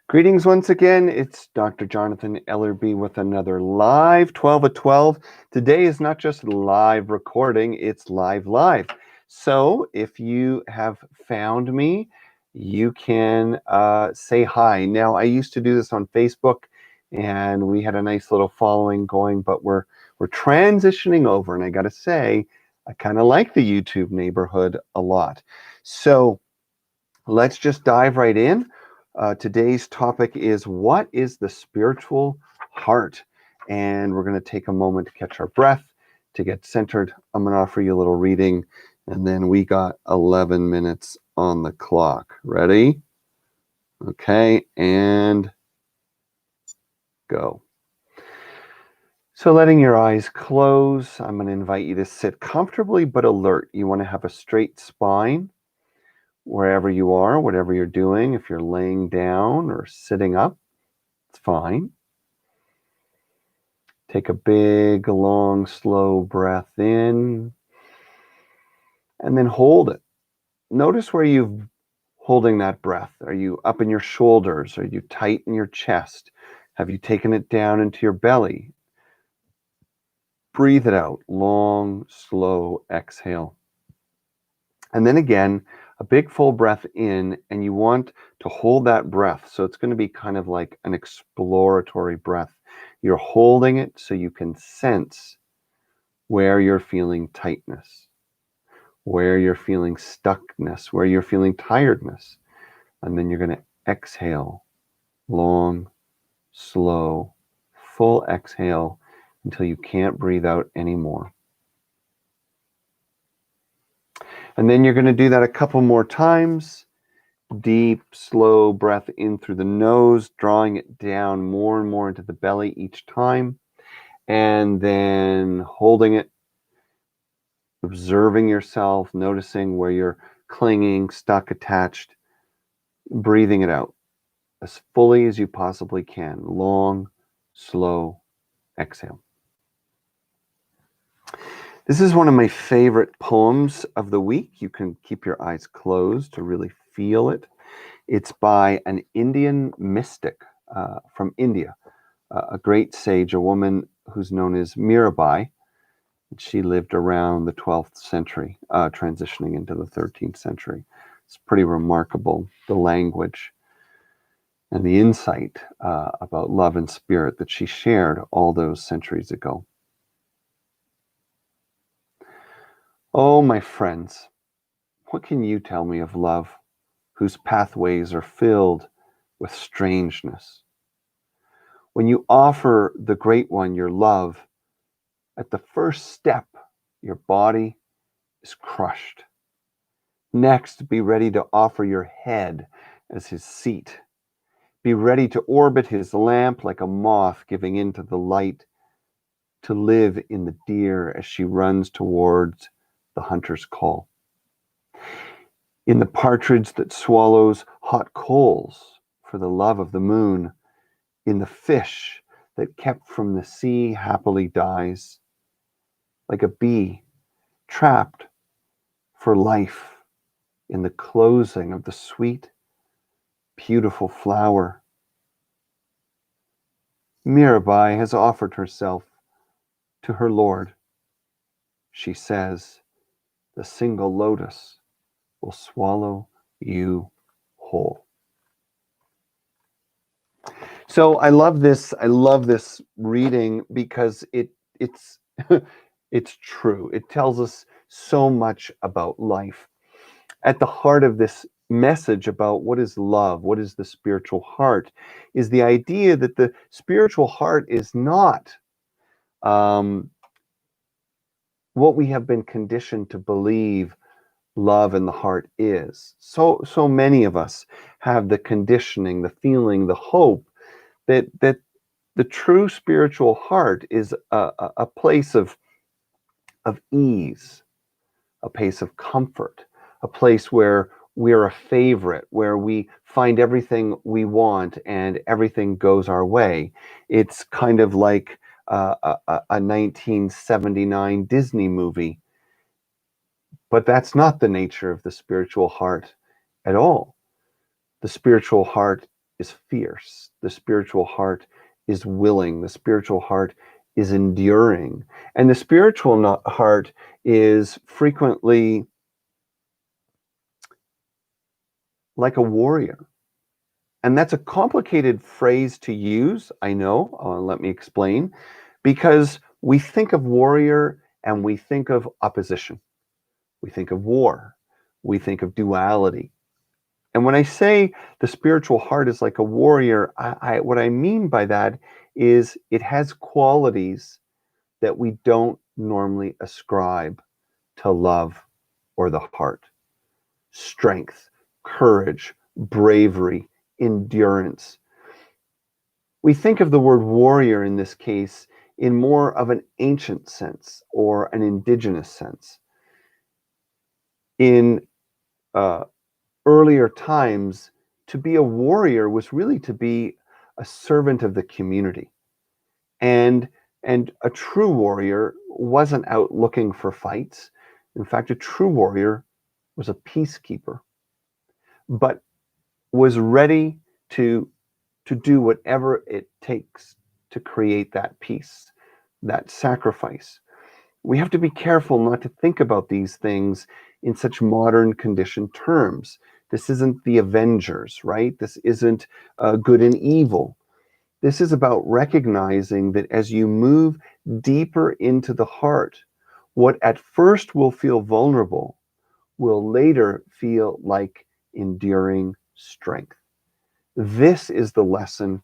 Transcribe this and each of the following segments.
Greetings once again. It's Dr. Jonathan Ellerby with another live 12 at 12. Today is not just live recording, it's live. So if you have found me, you can say hi. Now, I used to do this on Facebook and we had a nice little following going, but we're transitioning over, and I got to say, I kind of like the YouTube neighborhood a lot. So let's just dive right in. Today's topic is, what is the spiritual heart? And we're going to take a moment to catch our breath, to get centered. I'm going to offer you a little reading, and then we got 11 minutes on the clock. Ready? Okay, and go. So letting your eyes close, I'm going to invite you to sit comfortably but alert. You want to have a straight spine wherever you are, whatever you're doing. If you're laying down or sitting up, it's fine. Take a big, long, slow breath in, and then hold it. Notice where you're holding that breath. Are you up in your shoulders? Are you tight in your chest? Have you taken it down into your belly? Breathe it out. Long, slow exhale. And then again, a big full breath in, and you want to hold that breath. So it's going to be kind of like an exploratory breath. You're holding it so you can sense where you're feeling tightness, where you're feeling stuckness, where you're feeling tiredness. And then you're going to exhale, long, slow, full exhale until you can't breathe out anymore. And then you're going to do that a couple more times. Deep, slow breath in through the nose, drawing it down more and more into the belly each time. And then holding it, observing yourself, noticing where you're clinging, stuck, attached, breathing it out as fully as you possibly can. Long, slow exhale. This is one of my favorite poems of the week. You can keep your eyes closed to really feel it. It's by an Indian mystic from India, a great sage, a woman who's known as Mirabai. She lived around the 12th century, transitioning into the 13th century. It's pretty remarkable, the language and the insight about love and spirit that she shared all those centuries ago. Oh, my friends, what can you tell me of love, whose pathways are filled with strangeness? When you offer the Great One your love, at the first step, your body is crushed. Next, be ready to offer your head as his seat. Be ready to orbit his lamp like a moth giving into the light, to live in the deer as she runs towards the hunter's call. In the partridge that swallows hot coals for the love of the moon, in the fish that kept from the sea happily dies, like a bee trapped for life in the closing of the sweet, beautiful flower. Mirabai has offered herself to her Lord. She says, the single lotus will swallow you whole. So I love this reading because it's it's true. It tells us so much about life. At the heart of this message about what is love, what is the spiritual heart, is the idea that the spiritual heart is not what we have been conditioned to believe love in the heart is. So many of us have the conditioning, the feeling, the hope that the true spiritual heart is a place of ease, a place of comfort, a place where we're a favorite, where we find everything we want and everything goes our way. It's kind of like a 1979 Disney movie. But that's not the nature of the spiritual heart at all. The spiritual heart is fierce. The spiritual heart is willing. The spiritual heart is enduring. And the spiritual heart is frequently like a warrior. And that's a complicated phrase to use, I know. Let me explain. Because we think of warrior and we think of opposition. We think of war. We think of duality. And when I say the spiritual heart is like a warrior, what I mean by that is it has qualities that we don't normally ascribe to love or the heart. Strength, courage, bravery, endurance. We think of the word warrior in this case in more of an ancient sense or an indigenous sense. In earlier times, to be a warrior was really to be a servant of the community. And a true warrior wasn't out looking for fights. In fact, a true warrior was a peacekeeper, but was ready to do whatever it takes to create that peace, that sacrifice. We have to be careful not to think about these things in such modern conditioned terms. This isn't the Avengers, right? This isn't good and evil. This is about recognizing that as you move deeper into the heart, what at first will feel vulnerable will later feel like enduring strength. This is the lesson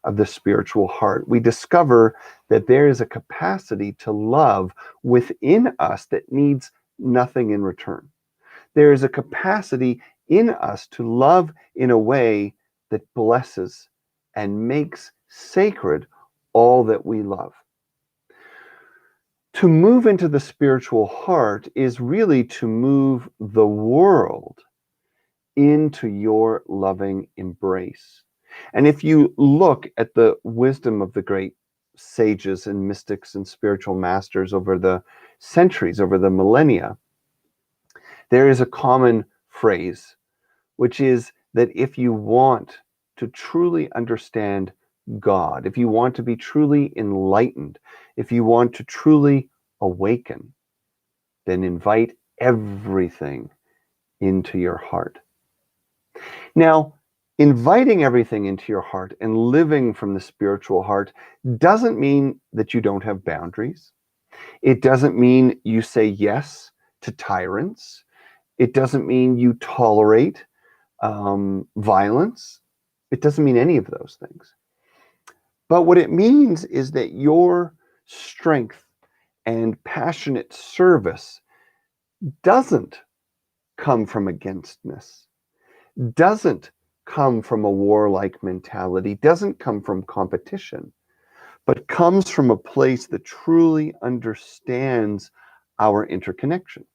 of the spiritual heart. We discover that there is a capacity to love within us that needs nothing in return. There is a capacity in us to love in a way that blesses and makes sacred all that we love. To move into the spiritual heart is really to move the world into your loving embrace. And if you look at the wisdom of the great sages and mystics and spiritual masters over the centuries, over the millennia, there is a common phrase, which is that if you want to truly understand God, if you want to be truly enlightened, if you want to truly awaken, then invite everything into your heart. Now, inviting everything into your heart and living from the spiritual heart doesn't mean that you don't have boundaries. It doesn't mean you say yes to tyrants. It doesn't mean you tolerate violence. It doesn't mean any of those things. But what it means is that your strength and passionate service doesn't come from againstness, doesn't come from a warlike mentality, doesn't come from competition, but comes from a place that truly understands our interconnection.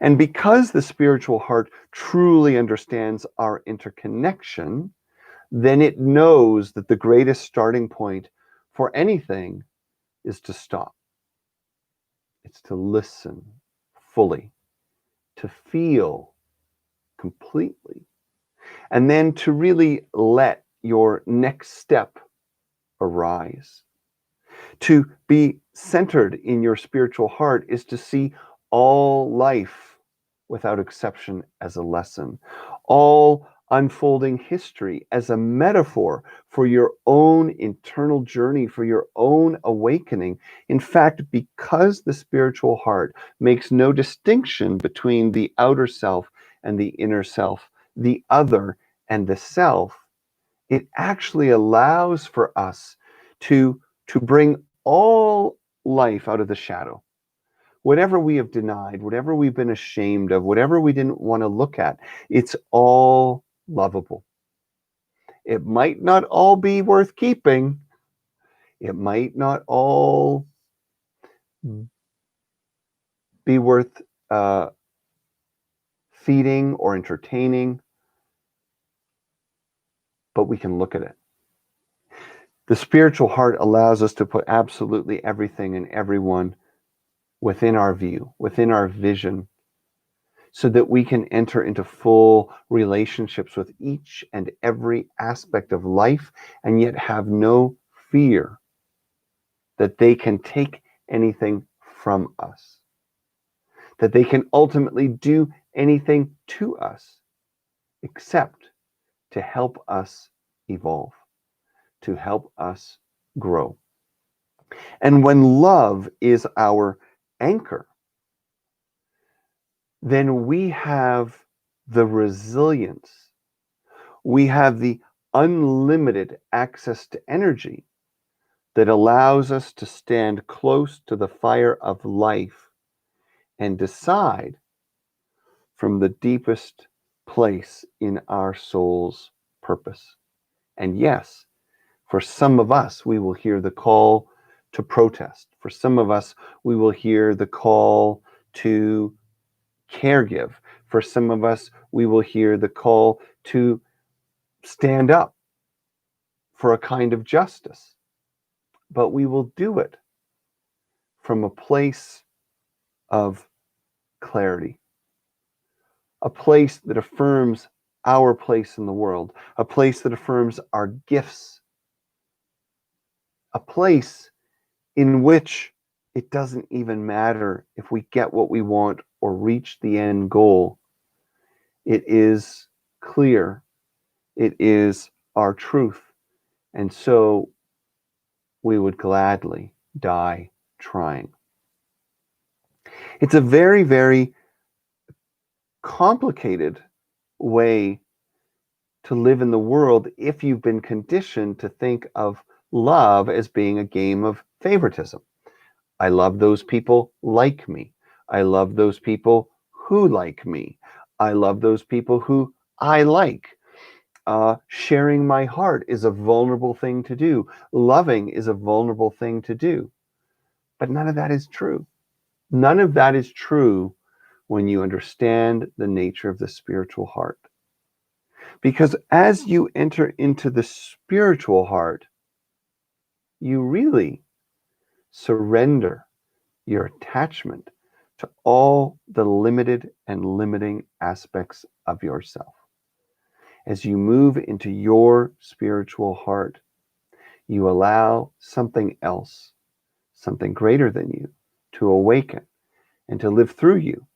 And because the spiritual heart truly understands our interconnection, then it knows that the greatest starting point for anything is to stop. It's to listen fully, to feel completely, and then to really let your next step arise. To be centered in your spiritual heart is to see all life without exception as a lesson, all unfolding history as a metaphor for your own internal journey, for your own awakening. In fact, because the spiritual heart makes no distinction between the outer self and the inner self, the other and the self, it actually allows for us to bring all life out of the shadow. Whatever we have denied, whatever we've been ashamed of, whatever we didn't want to look at, it's all lovable. It might not all be worth keeping. It might not all be worth feeding or entertaining, but we can look at it. The spiritual heart allows us to put absolutely everything and everyone within our view, within our vision, so that we can enter into full relationships with each and every aspect of life and yet have no fear that they can take anything from us, that they can ultimately do anything to us except to help us evolve, to help us grow. And when love is our anchor, then we have the resilience, we have the unlimited access to energy that allows us to stand close to the fire of life and decide from the deepest place in our soul's purpose. And yes, for some of us, we will hear the call to protest. For some of us, we will hear the call to caregive. For some of us, we will hear the call to stand up for a kind of justice. But we will do it from a place of clarity, a place that affirms our place in the world, a place that affirms our gifts, a place in which it doesn't even matter if we get what we want or reach the end goal. It is clear. It is our truth. And so we would gladly die trying. It's a very, very complicated way to live in the world if you've been conditioned to think of love as being a game of favoritism. I love those people like me. I love those people who like me. I love those people who I like. Sharing my heart is a vulnerable thing to do. Loving is a vulnerable thing to do. But none of that is true. None of that is true when you understand the nature of the spiritual heart. Because as you enter into the spiritual heart, you really surrender your attachment to all the limited and limiting aspects of yourself. As you move into your spiritual heart, you allow something else, something greater than you, to awaken and to live through you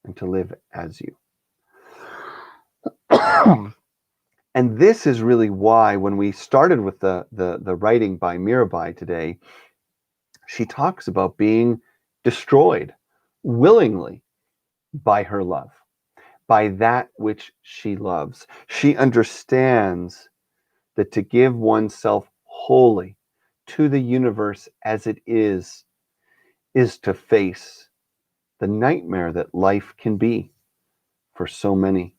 and to live as you. And this is really why when we started with the writing by Mirabai today, she talks about being destroyed willingly by her love, by that which she loves. She understands that to give oneself wholly to the universe as it is to face the nightmare that life can be for so many.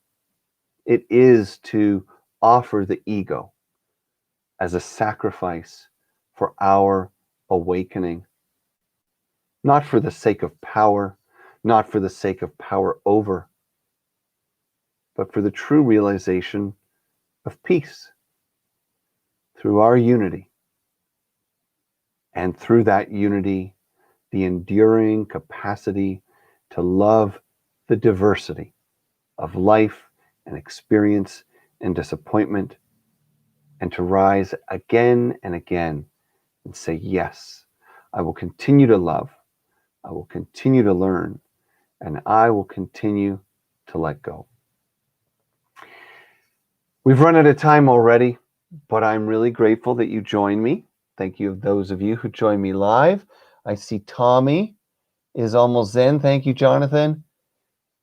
It is to offer the ego as a sacrifice for our awakening, not for the sake of power, not for the sake of power over, but for the true realization of peace through our unity. And through that unity, the enduring capacity to love the diversity of life and experience and disappointment, and to rise again and again and say, yes, I will continue to love, I will continue to learn, and I will continue to let go. We've run out of time already, but I'm really grateful that you joined me. Thank you, those of you who joined me live. I see Tommy is almost zen. Thank you, Jonathan.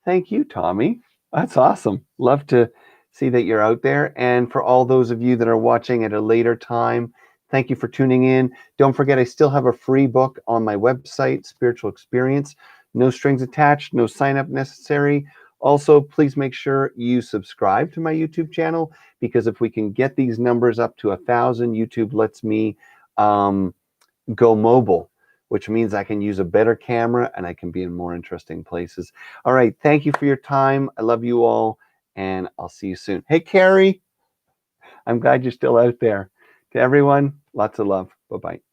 Thank you, Tommy. That's awesome. Love to see that you're out there. And for all those of you that are watching at a later time, thank you for tuning in. Don't forget, I still have a free book on my website, Spiritual Experience. No strings attached, no sign up necessary. Also, please make sure you subscribe to my YouTube channel, because if we can get these numbers up to 1,000, YouTube lets me go mobile, which means I can use a better camera and I can be in more interesting places. All right. Thank you for your time. I love you all, and I'll see you soon. Hey, Carrie, I'm glad you're still out there. To everyone, lots of love. Bye-bye.